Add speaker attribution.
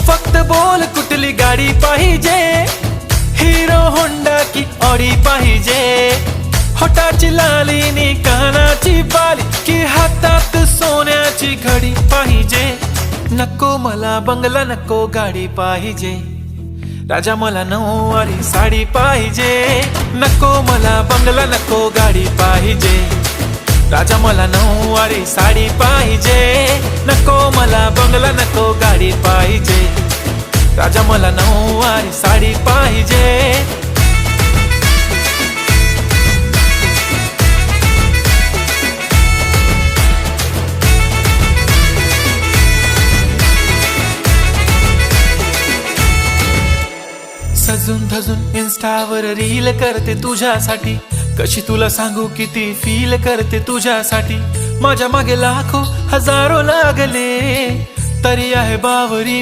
Speaker 1: फक्त बोल कुठली गाडी पाहिजे, हिरो होंडा की ऑडी पाहिजे, होटाची लाली नी कानाची बाली की हातात सोन्याची घडी पाहिजे. नको मला बंगला नको गाडी पाहिजे, राजा मला नऊवारी साडी पाहिजे. नको मला बंगला नको गाडी पाहिजे, राजा मला नऊवारी साडी पाहिजे. नको मला बंगला नको गाडी पाहिजे, राजा मला नऊवारी साडी पाहिजे. सजून धजून इन्स्टावर रील करते तुझ्यासाठी, कशी तुला सांगू किती फील करते तुझ्यासाठी. माझ्या मागे लाखो हजारो लागले तरी आहे बावरी